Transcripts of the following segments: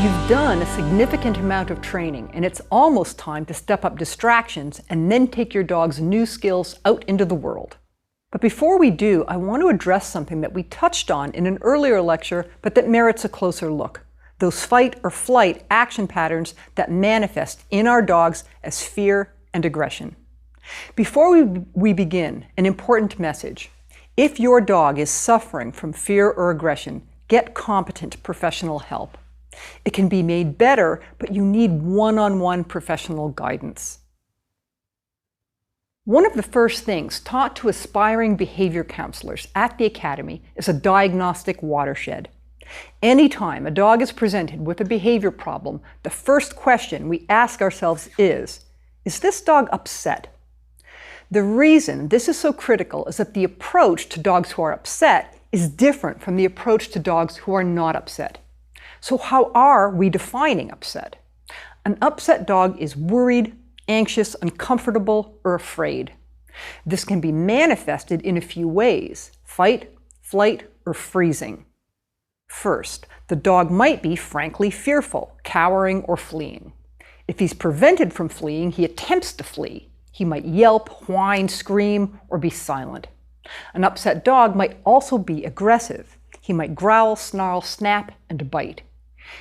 You've done a significant amount of training, and it's almost time to step up distractions and then take your dog's new skills out into the world. But before we do, I want to address something that we touched on in an earlier lecture, but that merits a closer look. Those fight or flight action patterns that manifest in our dogs as fear and aggression. Before we begin, an important message. If your dog is suffering from fear or aggression, get competent professional help. It can be made better, but you need one-on-one professional guidance. One of the first things taught to aspiring behavior counselors at the Academy is a diagnostic watershed. Anytime a dog is presented with a behavior problem, the first question we ask ourselves is this dog upset? The reason this is so critical is that the approach to dogs who are upset is different from the approach to dogs who are not upset. So how are we defining upset? An upset dog is worried, anxious, uncomfortable, or afraid. This can be manifested in a few ways: fight, flight, or freezing. First, the dog might be frankly fearful, cowering, or fleeing. If he's prevented from fleeing, he attempts to flee. He might yelp, whine, scream, or be silent. An upset dog might also be aggressive. He might growl, snarl, snap, and bite.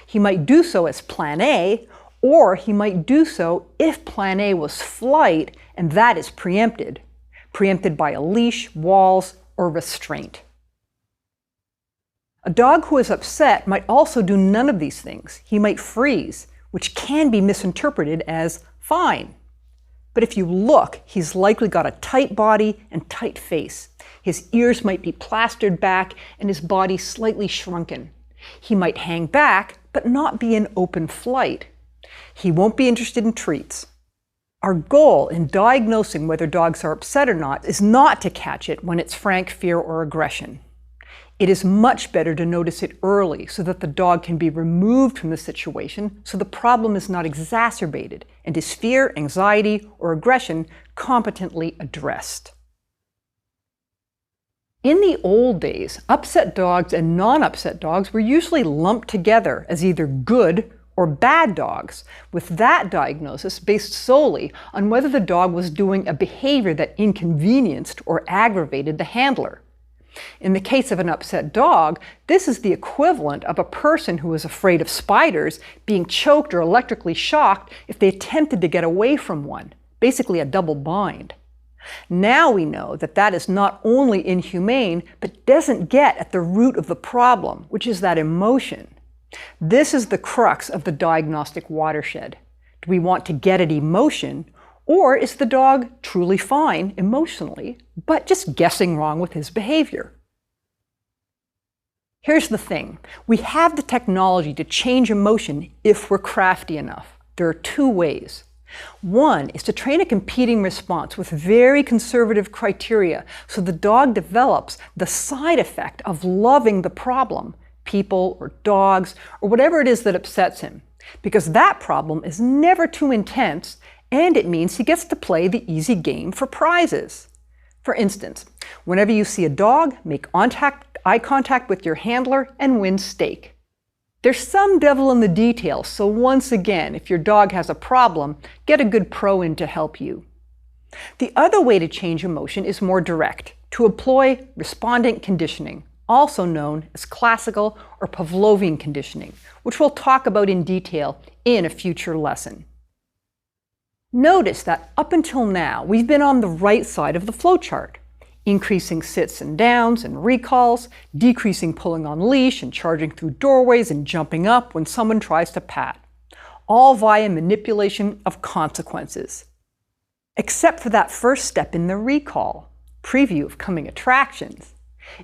He might do so as Plan A, or he might do so if Plan A was flight, and that is preempted by a leash, walls, or restraint. A dog who is upset might also do none of these things. He might freeze, which can be misinterpreted as fine. But if you look, he's likely got a tight body and tight face. His ears might be plastered back and his body slightly shrunken. He might hang back, but not be in open flight. He won't be interested in treats. Our goal in diagnosing whether dogs are upset or not is not to catch it when it's frank fear or aggression. It is much better to notice it early so that the dog can be removed from the situation so the problem is not exacerbated and his fear, anxiety, or aggression competently addressed. In the old days, upset dogs and non-upset dogs were usually lumped together as either good or bad dogs, with that diagnosis based solely on whether the dog was doing a behavior that inconvenienced or aggravated the handler. In the case of an upset dog, this is the equivalent of a person who is afraid of spiders being choked or electrically shocked if they attempted to get away from one, basically a double bind. Now we know that that is not only inhumane, but doesn't get at the root of the problem, which is that emotion. This is the crux of the diagnostic watershed. Do we want to get at emotion, or is the dog truly fine emotionally, but just guessing wrong with his behavior? Here's the thing. We have the technology to change emotion if we're crafty enough. There are two ways. One is to train a competing response with very conservative criteria so the dog develops the side effect of loving the problem, people or dogs or whatever it is that upsets him, because that problem is never too intense and it means he gets to play the easy game for prizes. For instance, whenever you see a dog, make eye contact with your handler and win steak. There's some devil in the details, so once again, if your dog has a problem, get a good pro in to help you. The other way to change emotion is more direct, to employ respondent conditioning, also known as classical or Pavlovian conditioning, which we'll talk about in detail in a future lesson. Notice that up until now, we've been on the right side of the flowchart, increasing sits and downs and recalls, decreasing pulling on leash and charging through doorways and jumping up when someone tries to pat, all via manipulation of consequences. Except for that first step in the recall, preview of coming attractions.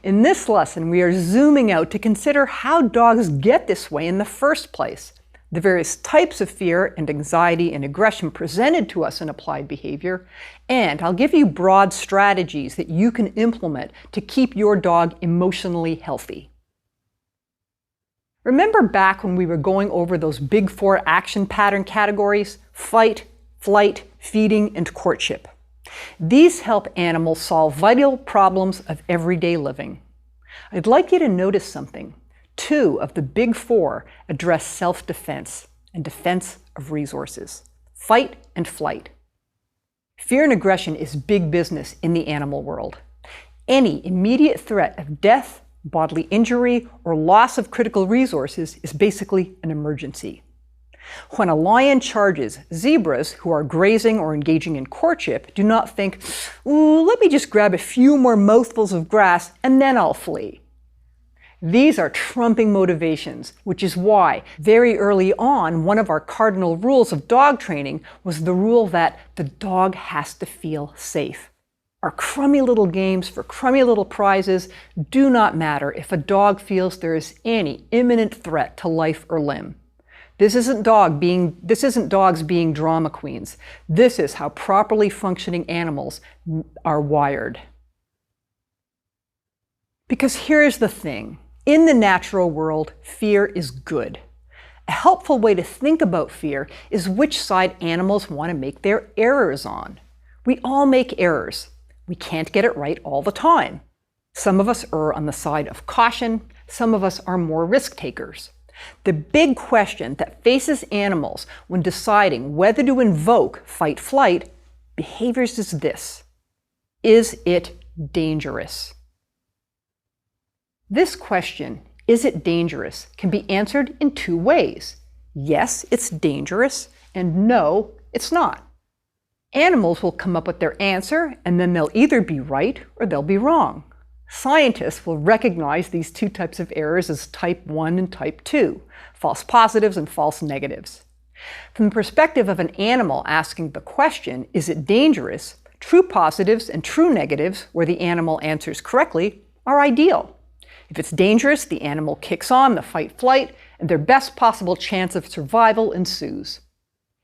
In this lesson, we are zooming out to consider how dogs get this way in the first place, the various types of fear and anxiety and aggression presented to us in applied behavior, and I'll give you broad strategies that you can implement to keep your dog emotionally healthy. Remember back when we were going over those big four action pattern categories: fight, flight, feeding, and courtship. These help animals solve vital problems of everyday living. I'd like you to notice something. 2 of the big 4 address self-defense and defense of resources, fight and flight. Fear and aggression is big business in the animal world. Any immediate threat of death, bodily injury, or loss of critical resources is basically an emergency. When a lion charges, zebras who are grazing or engaging in courtship do not think, "Ooh, let me just grab a few more mouthfuls of grass and then I'll flee." These are trumping motivations, which is why, very early on, one of our cardinal rules of dog training was the rule that the dog has to feel safe. Our crummy little games for crummy little prizes do not matter if a dog feels there is any imminent threat to life or limb. This isn't dogs being drama queens. This is how properly functioning animals are wired. Because here's the thing. In the natural world, fear is good. A helpful way to think about fear is which side animals want to make their errors on. We all make errors. We can't get it right all the time. Some of us err on the side of caution. Some of us are more risk takers. The big question that faces animals when deciding whether to invoke fight-flight behaviors is this: is it dangerous? This question, is it dangerous, can be answered in 2 ways. Yes, it's dangerous, and no, it's not. Animals will come up with their answer, and then they'll either be right or they'll be wrong. Scientists will recognize these 2 types of errors as type 1 and type 2, false positives and false negatives. From the perspective of an animal asking the question, is it dangerous, true positives and true negatives, where the animal answers correctly, are ideal. If it's dangerous, the animal kicks on the fight-flight, and their best possible chance of survival ensues.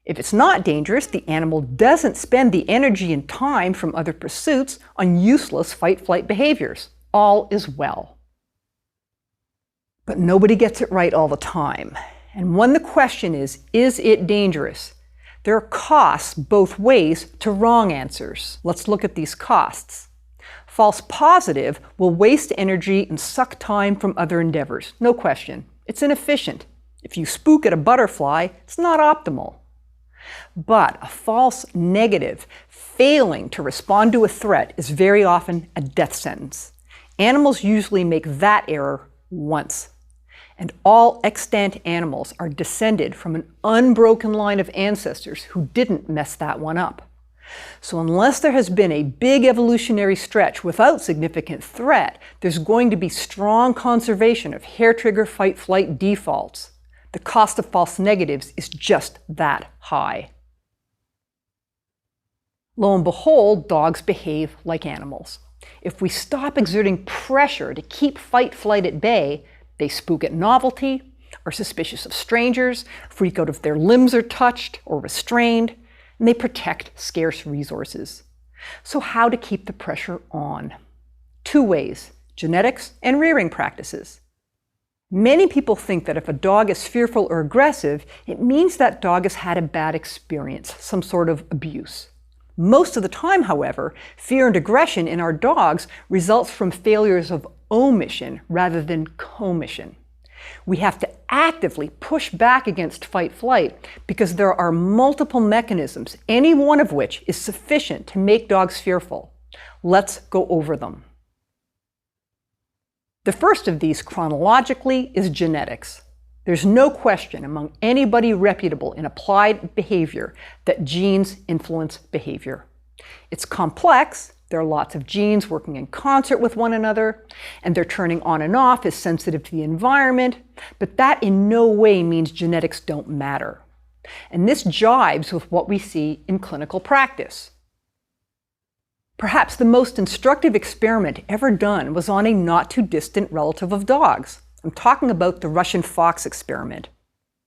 If it's not dangerous, the animal doesn't spend the energy and time from other pursuits on useless fight-flight behaviors. All is well. But nobody gets it right all the time. And when the question is it dangerous? There are costs both ways to wrong answers. Let's look at these costs. False positive will waste energy and suck time from other endeavors. No question. It's inefficient. If you spook at a butterfly, it's not optimal. But a false negative, failing to respond to a threat, is very often a death sentence. Animals usually make that error once. And all extant animals are descended from an unbroken line of ancestors who didn't mess that one up. So unless there has been a big evolutionary stretch without significant threat, there's going to be strong conservation of hair-trigger fight-flight defaults. The cost of false negatives is just that high. Lo and behold, dogs behave like animals. If we stop exerting pressure to keep fight-flight at bay, they spook at novelty, are suspicious of strangers, freak out if their limbs are touched or restrained, and they protect scarce resources. So how to keep the pressure on? 2 ways: genetics and rearing practices. Many people think that if a dog is fearful or aggressive, it means that dog has had a bad experience, some sort of abuse. Most of the time, however, fear and aggression in our dogs results from failures of omission rather than commission. We have to actively push back against fight-flight because there are multiple mechanisms, any one of which is sufficient to make dogs fearful. Let's go over them. The first of these chronologically is genetics. There's no question among anybody reputable in applied behavior that genes influence behavior. It's complex. There are lots of genes working in concert with one another, and their turning on and off is sensitive to the environment, but that in no way means genetics don't matter. And this jibes with what we see in clinical practice. Perhaps the most instructive experiment ever done was on a not too distant relative of dogs. I'm talking about the Russian fox experiment.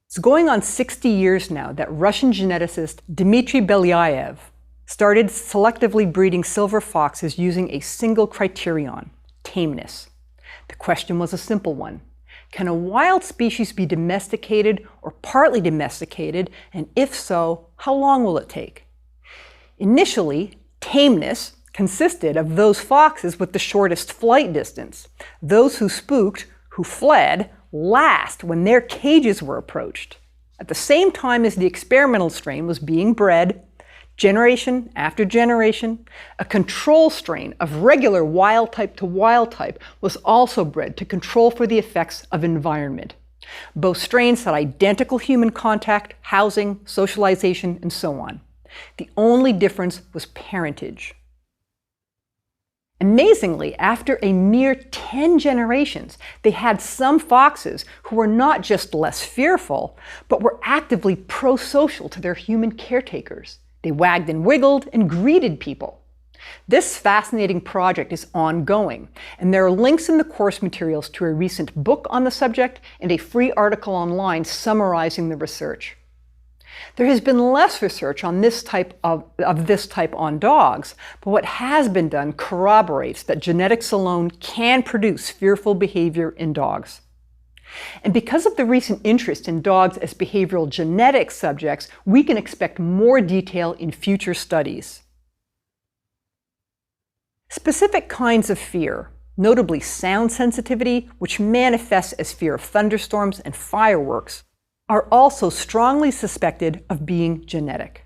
It's going on 60 years now that Russian geneticist Dmitry Belyaev started selectively breeding silver foxes using a single criterion: tameness. The question was a simple one. Can a wild species be domesticated or partly domesticated, and if so, how long will it take? Initially, tameness consisted of those foxes with the shortest flight distance. Those who spooked, who fled, last when their cages were approached. At the same time as the experimental strain was being bred, generation after generation, a control strain of regular wild type to wild type was also bred to control for the effects of environment. Both strains had identical human contact, housing, socialization, and so on. The only difference was parentage. Amazingly, after a mere 10 generations, they had some foxes who were not just less fearful, but were actively pro-social to their human caretakers. They wagged and wiggled and greeted people. This fascinating project is ongoing, and there are links in the course materials to a recent book on the subject and a free article online summarizing the research. There has been less research on this type on dogs, but what has been done corroborates that genetics alone can produce fearful behavior in dogs. And because of the recent interest in dogs as behavioral genetics subjects, we can expect more detail in future studies. Specific kinds of fear, notably sound sensitivity, which manifests as fear of thunderstorms and fireworks, are also strongly suspected of being genetic.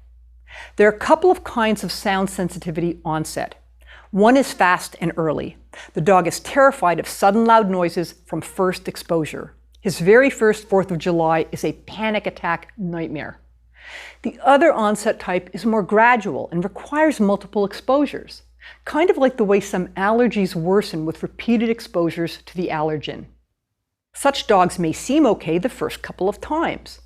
There are a couple of kinds of sound sensitivity onset. One is fast and early. The dog is terrified of sudden loud noises from first exposure. His very first 4th of July is a panic attack nightmare. The other onset type is more gradual and requires multiple exposures, kind of like the way some allergies worsen with repeated exposures to the allergen. Such dogs may seem okay the first couple of times.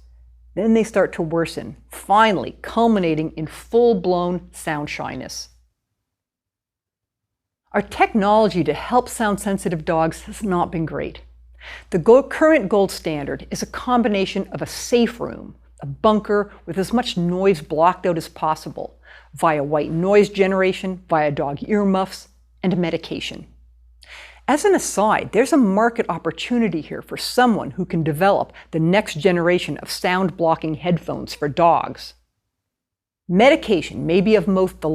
Then they start to worsen, finally culminating in full-blown sound shyness. Our technology to help sound-sensitive dogs has not been great. The current gold standard is a combination of a safe room, a bunker with as much noise blocked out as possible, via white noise generation, via dog earmuffs, and medication. As an aside, there's a market opportunity here for someone who can develop the next generation of sound-blocking headphones for dogs. Medication may be of both the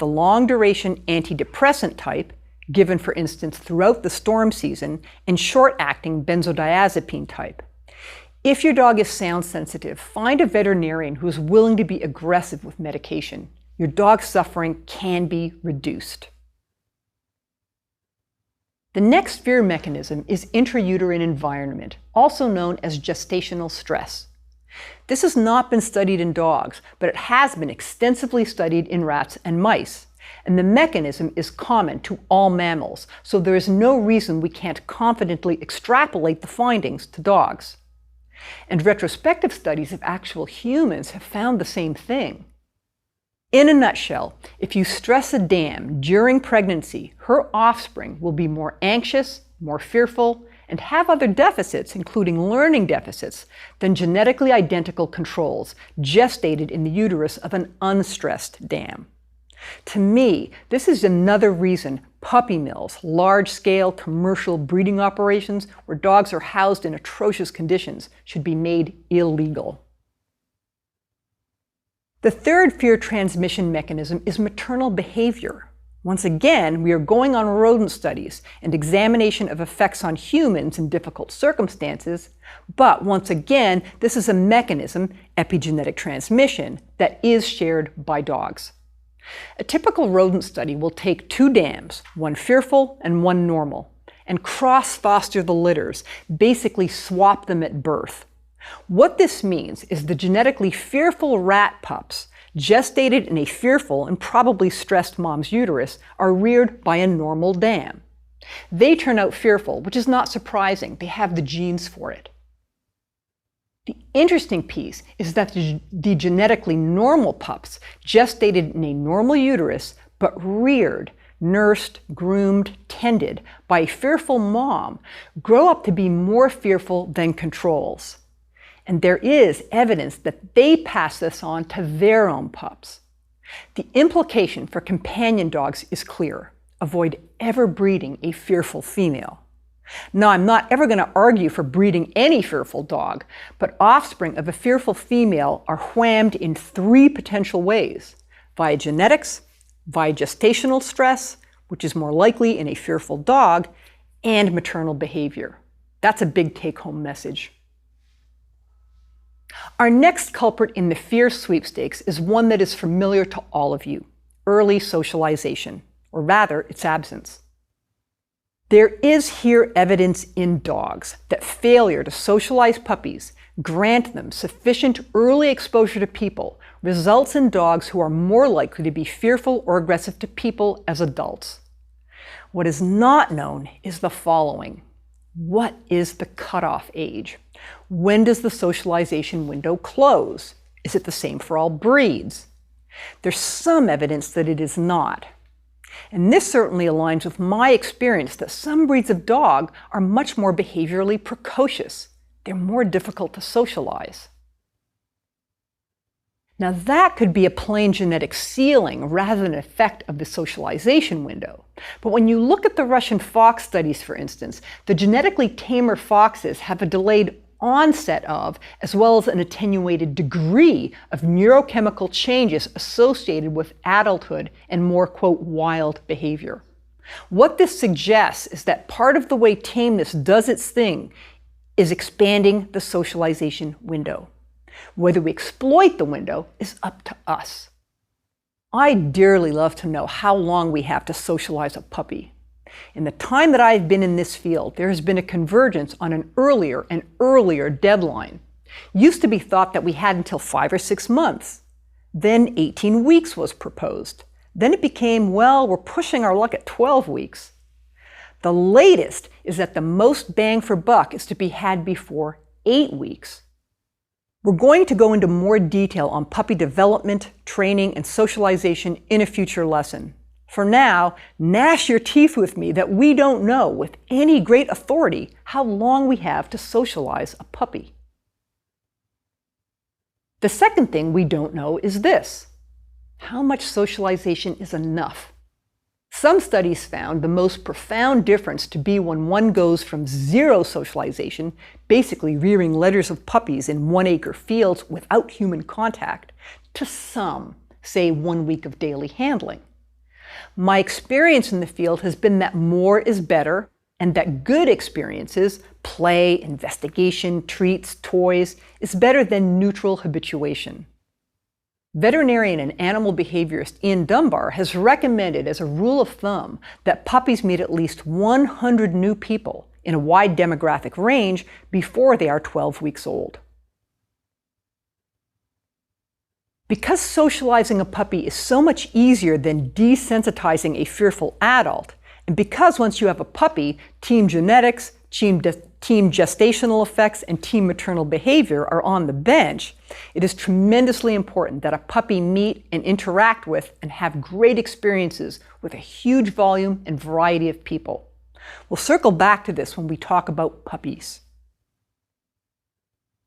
long-duration antidepressant type, given for instance throughout the storm season, and short-acting benzodiazepine type. If your dog is sound sensitive, find a veterinarian who is willing to be aggressive with medication. Your dog's suffering can be reduced. The next fear mechanism is intrauterine environment, also known as gestational stress. This has not been studied in dogs, but it has been extensively studied in rats and mice. And the mechanism is common to all mammals, so there is no reason we can't confidently extrapolate the findings to dogs. And retrospective studies of actual humans have found the same thing. In a nutshell, if you stress a dam during pregnancy, her offspring will be more anxious, more fearful, and have other deficits, including learning deficits, than genetically identical controls gestated in the uterus of an unstressed dam. To me, this is another reason puppy mills, large-scale commercial breeding operations where dogs are housed in atrocious conditions, should be made illegal. The third fear transmission mechanism is maternal behavior. Once again, we are going on rodent studies and examination of effects on humans in difficult circumstances, but once again, this is a mechanism, epigenetic transmission, that is shared by dogs. A typical rodent study will take 2 dams, one fearful and one normal, and cross-foster the litters, basically swap them at birth. What this means is the genetically fearful rat pups, gestated in a fearful and probably stressed mom's uterus, are reared by a normal dam. They turn out fearful, which is not surprising. They have the genes for it. The interesting piece is that the genetically normal pups, gestated in a normal uterus, but reared, nursed, groomed, tended by a fearful mom, grow up to be more fearful than controls. And there is evidence that they pass this on to their own pups. The implication for companion dogs is clear. Avoid ever breeding a fearful female. Now, I'm not ever going to argue for breeding any fearful dog, but offspring of a fearful female are whammed in 3 potential ways: via genetics, via gestational stress, which is more likely in a fearful dog, and maternal behavior. That's a big take-home message. Our next culprit in the fear sweepstakes is one that is familiar to all of you: early socialization, or rather, its absence. There is here evidence in dogs that failure to socialize puppies, grant them sufficient early exposure to people, results in dogs who are more likely to be fearful or aggressive to people as adults. What is not known is the following. What is the cutoff age? When does the socialization window close? Is it the same for all breeds? There's some evidence that it is not. And this certainly aligns with my experience that some breeds of dog are much more behaviorally precocious. They're more difficult to socialize. Now that could be a plain genetic ceiling rather than an effect of the socialization window. But when you look at the Russian fox studies, for instance, the genetically tamer foxes have a delayed onset of, as well as an attenuated degree of neurochemical changes associated with adulthood and more, quote, wild behavior. What this suggests is that part of the way tameness does its thing is expanding the socialization window. Whether we exploit the window is up to us. I dearly love to know how long we have to socialize a puppy. In the time that I've been in this field, there has been a convergence on an earlier and earlier deadline. Used to be thought that we had until 5 or 6 months. Then 18 weeks was proposed. Then it became, well, we're pushing our luck at 12 weeks. The latest is that the most bang for buck is to be had before 8 weeks. We're going to go into more detail on puppy development, training, and socialization in a future lesson. For now, gnash your teeth with me that we don't know with any great authority how long we have to socialize a puppy. The second thing we don't know is this: how much socialization is enough? Some studies found the most profound difference to be when one goes from zero socialization, basically rearing litters of puppies in 1-acre fields without human contact, to some, say 1 week of daily handling. My experience in the field has been that more is better, and that good experiences, play, investigation, treats, toys, is better than neutral habituation. Veterinarian and animal behaviorist Ian Dunbar has recommended as a rule of thumb that puppies meet at least 100 new people in a wide demographic range before they are 12 weeks old. Because socializing a puppy is so much easier than desensitizing a fearful adult, and because once you have a puppy, team genetics, team gestational effects, and team maternal behavior are on the bench, it is tremendously important that a puppy meet and interact with and have great experiences with a huge volume and variety of people. We'll circle back to this when we talk about puppies.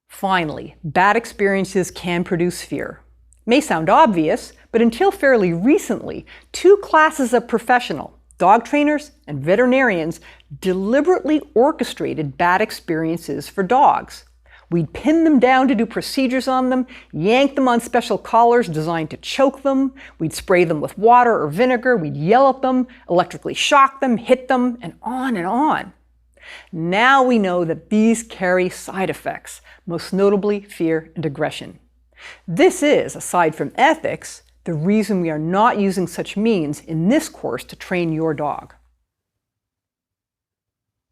Finally, bad experiences can produce fear. May sound obvious, but until fairly recently, 2 classes of professional, dog trainers and veterinarians, deliberately orchestrated bad experiences for dogs. We'd pin them down to do procedures on them, yank them on special collars designed to choke them, we'd spray them with water or vinegar, we'd yell at them, electrically shock them, hit them, and on and on. Now we know that these carry side effects, most notably fear and aggression. This is, aside from ethics, the reason we are not using such means in this course to train your dog.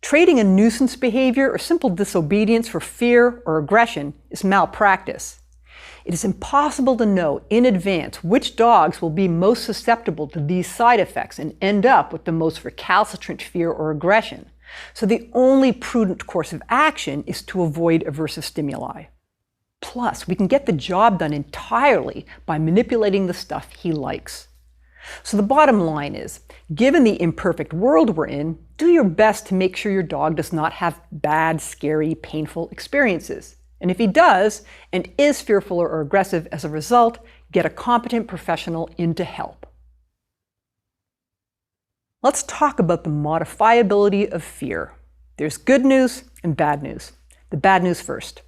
Trading a nuisance behavior or simple disobedience for fear or aggression is malpractice. It is impossible to know in advance which dogs will be most susceptible to these side effects and end up with the most recalcitrant fear or aggression. So the only prudent course of action is to avoid aversive stimuli. Plus, we can get the job done entirely by manipulating the stuff he likes. So the bottom line is, given the imperfect world we're in, do your best to make sure your dog does not have bad, scary, painful experiences. And if he does, and is fearful or aggressive as a result, get a competent professional in to help. Let's talk about the modifiability of fear. There's good news and bad news. The bad news first.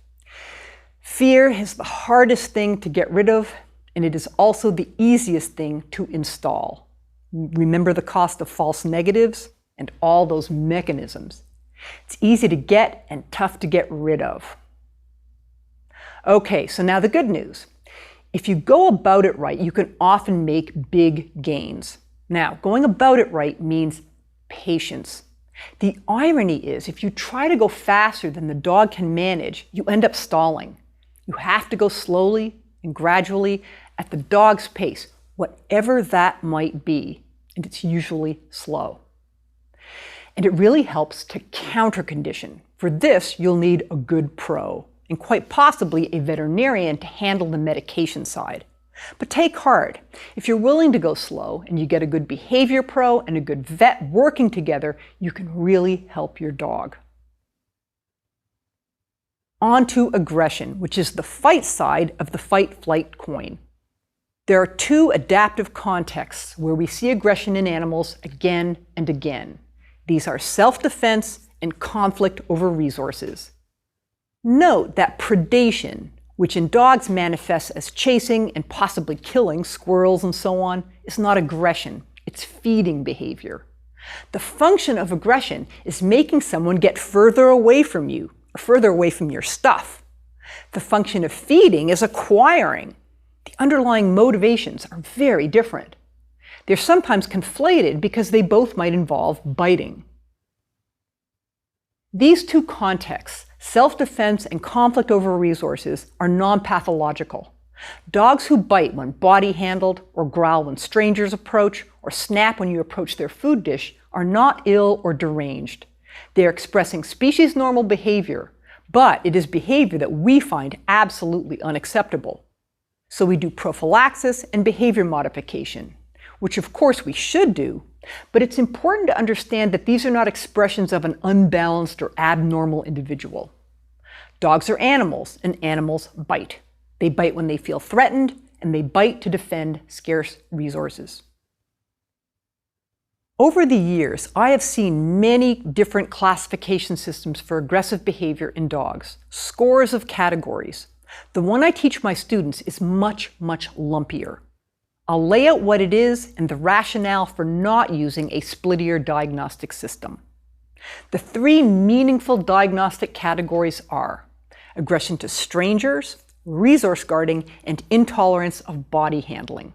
Fear is the hardest thing to get rid of, and it is also the easiest thing to install. Remember the cost of false negatives and all those mechanisms. It's easy to get and tough to get rid of. Okay, so now the good news. If you go about it right, you can often make big gains. Now, going about it right means patience. The irony is, if you try to go faster than the dog can manage, you end up stalling. You have to go slowly and gradually at the dog's pace, whatever that might be, and it's usually slow. And it really helps to counter condition. For this, you'll need a good pro, and quite possibly a veterinarian to handle the medication side. But take heart, if you're willing to go slow and you get a good behavior pro and a good vet working together, you can really help your dog. On to aggression, which is the fight side of the fight-flight coin. There are two adaptive contexts where we see aggression in animals again and again. These are self-defense and conflict over resources. Note that predation, which in dogs manifests as chasing and possibly killing squirrels and so on, is not aggression, it's feeding behavior. The function of aggression is making someone get further away from you, or further away from your stuff. The function of feeding is acquiring. The underlying motivations are very different. They're sometimes conflated because they both might involve biting. These two contexts, self-defense and conflict over resources, are non-pathological. Dogs who bite when body handled, or growl when strangers approach, or snap when you approach their food dish are not ill or deranged. They are expressing species normal behavior, but it is behavior that we find absolutely unacceptable. So we do prophylaxis and behavior modification, which of course we should do, but it's important to understand that these are not expressions of an unbalanced or abnormal individual. Dogs are animals, and animals bite. They bite when they feel threatened, and they bite to defend scarce resources. Over the years, I have seen many different classification systems for aggressive behavior in dogs, scores of categories. The one I teach my students is much, much lumpier. I'll lay out what it is and the rationale for not using a split-ear diagnostic system. The three meaningful diagnostic categories are aggression to strangers, resource guarding, and intolerance of body handling.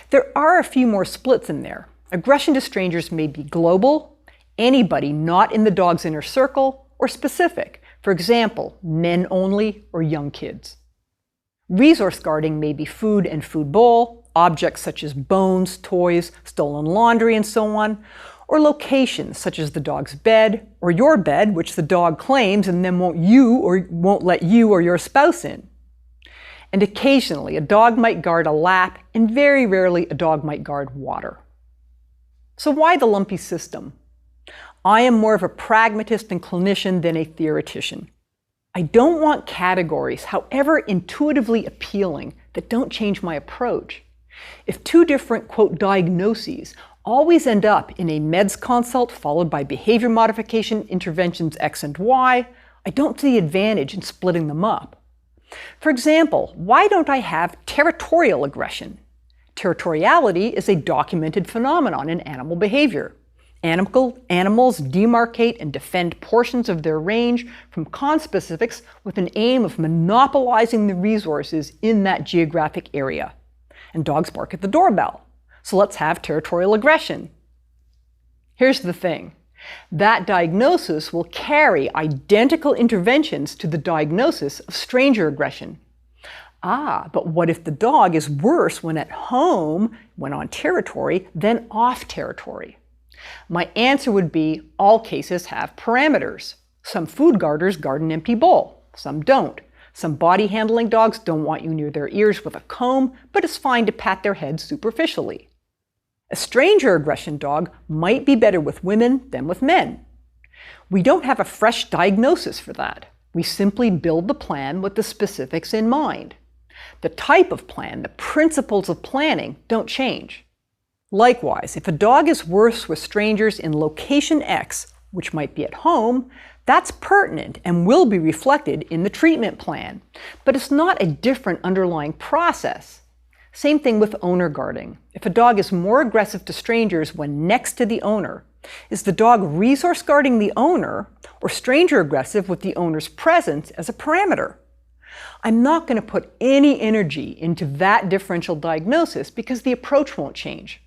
There are a few more splits in there. Aggression to strangers may be global, anybody not in the dog's inner circle, or specific. For example, men only or young kids. Resource guarding may be food and food bowl, objects such as bones, toys, stolen laundry, and so on, or locations such as the dog's bed or your bed, which the dog claims and then won't let you or your spouse in. And occasionally, a dog might guard a lap, and very rarely a dog might guard water. So why the lumpy system? I am more of a pragmatist and clinician than a theoretician. I don't want categories, however intuitively appealing, that don't change my approach. If two different, quote, diagnoses always end up in a meds consult followed by behavior modification interventions X and Y, I don't see the advantage in splitting them up. For example, why don't I have territorial aggression? Territoriality is a documented phenomenon in animal behavior. Animals demarcate and defend portions of their range from conspecifics with an aim of monopolizing the resources in that geographic area. And dogs bark at the doorbell. So let's have territorial aggression. Here's the thing. That diagnosis will carry identical interventions to the diagnosis of stranger aggression. But what if the dog is worse when at home, when on territory, than off territory? My answer would be all cases have parameters. Some food guarders guard an empty bowl, some don't. Some body handling dogs don't want you near their ears with a comb, but it's fine to pat their heads superficially. A stranger aggression dog might be better with women than with men. We don't have a fresh diagnosis for that. We simply build the plan with the specifics in mind. The type of plan, the principles of planning don't change. Likewise, if a dog is worse with strangers in location X, which might be at home, that's pertinent and will be reflected in the treatment plan. But it's not a different underlying process. Same thing with owner guarding. If a dog is more aggressive to strangers when next to the owner, Is the dog resource guarding the owner or stranger aggressive with the owner's presence as a parameter? I'm not going to put any energy into that differential diagnosis because the approach won't change.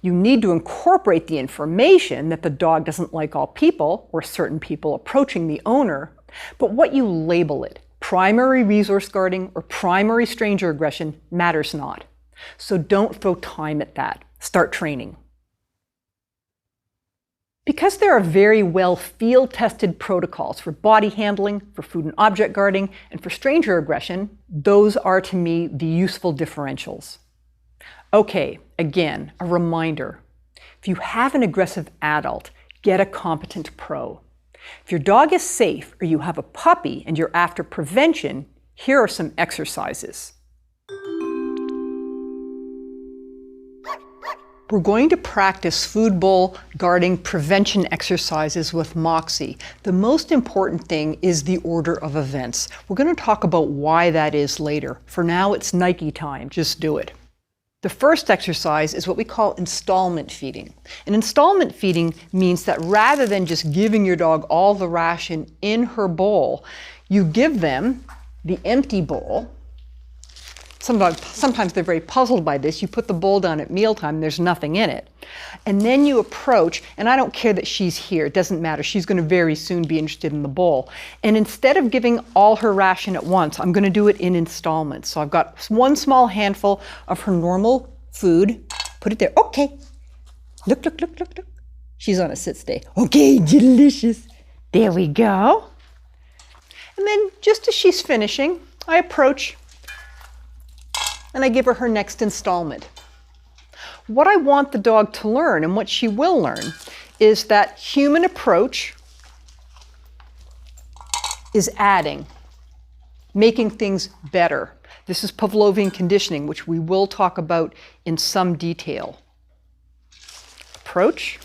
You need to incorporate the information that the dog doesn't like all people or certain people approaching the owner, but what you label it, primary resource guarding or primary stranger aggression, matters not. So don't throw time at that. Start training. Because there are very well field-tested protocols for body handling, for food and object guarding, and for stranger aggression, those are to me the useful differentials. Okay, again, a reminder. If you have an aggressive adult, get a competent pro. If your dog is safe or you have a puppy and you're after prevention, here are some exercises. We're going to practice food bowl guarding prevention exercises with Moxie. The most important thing is the order of events. We're going to talk about why that is later. For now, it's Nike time. Just do it. The first exercise is what we call installment feeding. And installment feeding means that rather than just giving your dog all the ration in her bowl, you give them the empty bowl. Sometimes they're very puzzled by this. You put the bowl down at mealtime, there's nothing in it. And then you approach, and I don't care that she's here, it doesn't matter. She's going to very soon be interested in the bowl. And instead of giving all her ration at once, I'm going to do it in installments. So I've got one small handful of her normal food. Put it there. Okay. Look, look, look, look, look. She's on a sit stay. Okay, delicious. There we go. And then just as she's finishing, I approach and I give her next installment. What I want the dog to learn, and what she will learn, is that human approach is adding, making things better. This is Pavlovian conditioning, which we will talk about in some detail. Approach,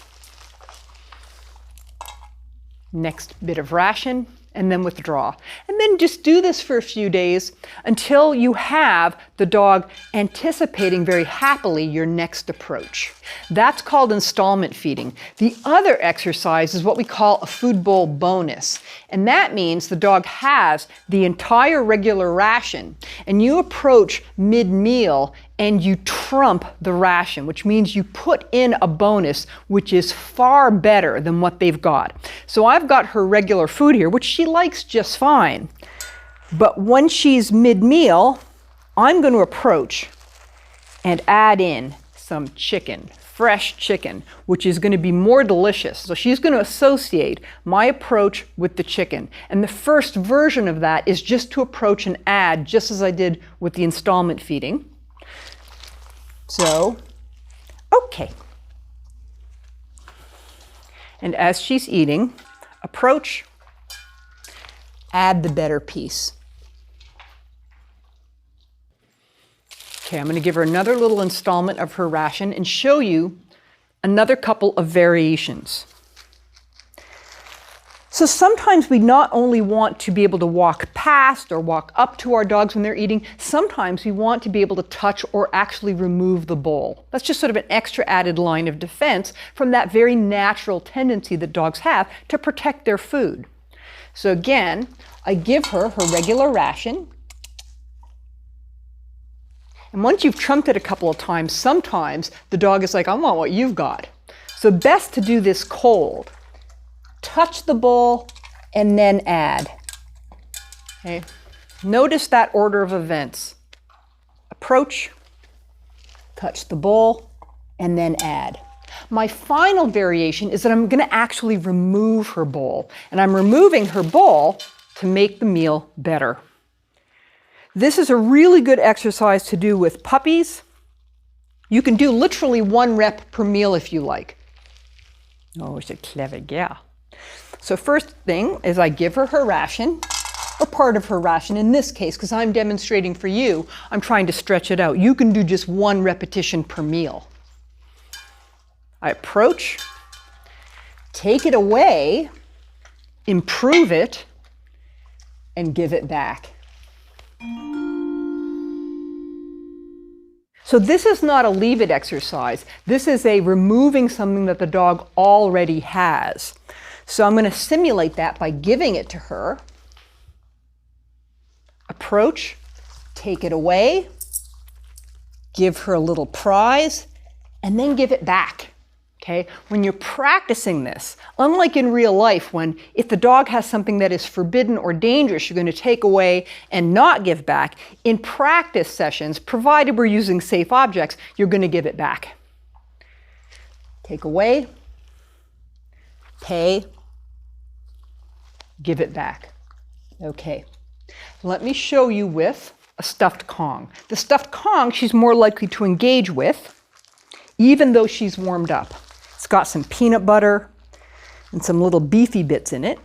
next bit of ration, and then withdraw. And then just do this for a few days until you have the dog anticipating very happily your next approach. That's called installment feeding. The other exercise is what we call a food bowl bonus. And that means the dog has the entire regular ration and you approach mid-meal and you trump the ration, which means you put in a bonus which is far better than what they've got. So I've got her regular food here, which she likes just fine. But when she's mid-meal, I'm going to approach and add in some chicken, fresh chicken, which is going to be more delicious. So she's going to associate my approach with the chicken. And the first version of that is just to approach and add, just as I did with the installment feeding. So, okay. And as she's eating, approach, add the better piece. Okay, I'm going to give her another little installment of her ration and show you another couple of variations. So sometimes we not only want to be able to walk past or walk up to our dogs when they're eating, sometimes we want to be able to touch or actually remove the bowl. That's just sort of an extra added line of defense from that very natural tendency that dogs have to protect their food. So again, I give her her regular ration. And once you've trumped it a couple of times, sometimes the dog is like, I want what you've got. So best to do this cold. Touch the bowl and then add. Okay. Notice that order of events. Approach, touch the bowl, and then add. My final variation is that I'm going to actually remove her bowl. And I'm removing her bowl to make the meal better. This is a really good exercise to do with puppies. You can do literally 1 rep per meal if you like. Oh, it's a clever girl. So first thing is I give her her ration, or part of her ration in this case, because I'm demonstrating for you, I'm trying to stretch it out. You can do just 1 repetition per meal. I approach, take it away, improve it, and give it back. So this is not a leave it exercise. This is a removing something that the dog already has. So I'm going to simulate that by giving it to her. Approach, take it away, give her a little prize, and then give it back. Okay? When you're practicing this, unlike in real life, when if the dog has something that is forbidden or dangerous, you're going to take away and not give back. In practice sessions, provided we're using safe objects, you're going to give it back. Take away, pay, give it back. Okay. Let me show you with a stuffed Kong. The stuffed Kong, she's more likely to engage with, even though she's warmed up. It's got some peanut butter and some little beefy bits in it.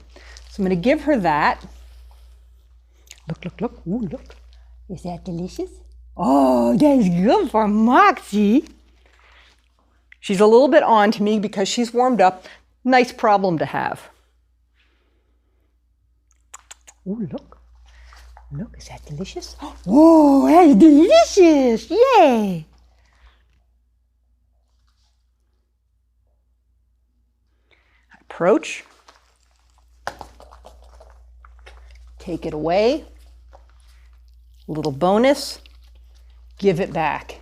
So I'm going to give her that. Look, look, look. Ooh, look. Is that delicious? Oh, that's good for Moxie. She's a little bit on to me because she's warmed up. Nice problem to have. Ooh, look. Look, is that delicious? Oh, that's delicious. Yay. Approach, take it away, little bonus, give it back.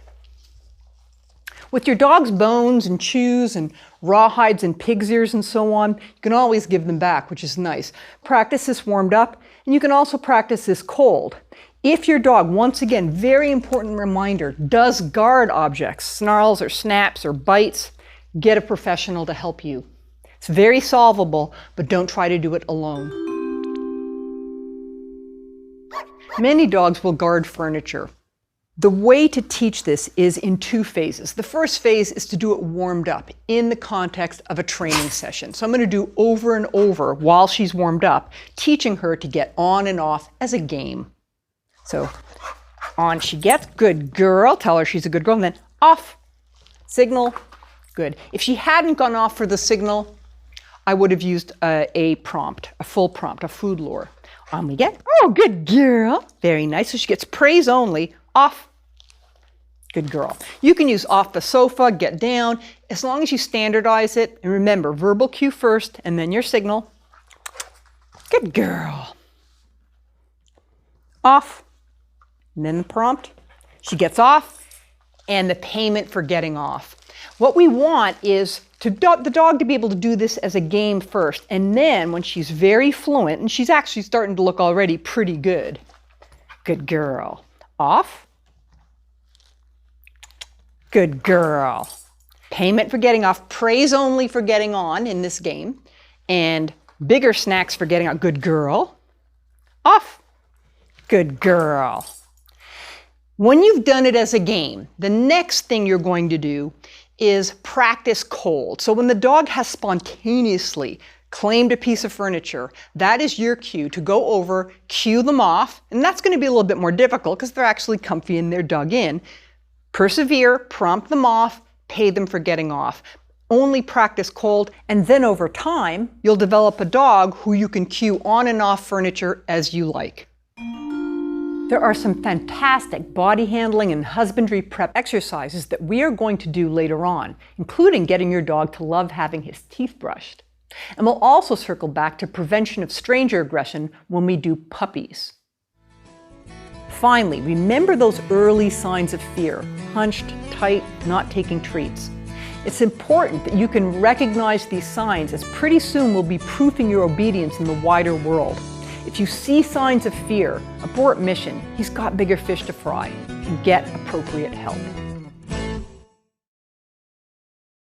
With your dog's bones and chews and rawhides and pig's ears and so on, you can always give them back, which is nice. Practice this warmed up, and you can also practice this cold. If your dog, once again, very important reminder, does guard objects, snarls or snaps or bites, get a professional to help you. It's very solvable, but don't try to do it alone. Many dogs will guard furniture. The way to teach this is in two phases. The first phase is to do it warmed up in the context of a training session. So I'm going to do over and over while she's warmed up, teaching her to get on and off as a game. So on she gets, good girl, tell her she's a good girl, and then off, signal, good. If she hadn't gone off for the signal, I would have used a prompt, a full prompt, a food lure. On we get, oh, good girl. Very nice. So she gets praise only, off, good girl. You can use off the sofa, get down, as long as you standardize it. And remember, verbal cue first, and then your signal. Good girl. Off, and then the prompt. She gets off, and the payment for getting off. What we want is the dog to be able to do this as a game first, and then when she's very fluent, and she's actually starting to look already pretty good. Good girl. Off. Good girl. Payment for getting off, praise only for getting on in this game, and bigger snacks for getting out. Good girl. Off. Good girl. When you've done it as a game, the next thing you're going to do is practice cold. So when the dog has spontaneously claimed a piece of furniture, that is your cue to go over, cue them off, and that's going to be a little bit more difficult because they're actually comfy and they're dug in. Persevere, prompt them off, pay them for getting off. Only practice cold, and then over time, you'll develop a dog who you can cue on and off furniture as you like. There are some fantastic body handling and husbandry prep exercises that we are going to do later on, including getting your dog to love having his teeth brushed. And we'll also circle back to prevention of stranger aggression when we do puppies. Finally, remember those early signs of fear: hunched, tight, not taking treats. It's important that you can recognize these signs, as pretty soon we'll be proofing your obedience in the wider world. If you see signs of fear, abort mission. He's got bigger fish to fry, and get appropriate help.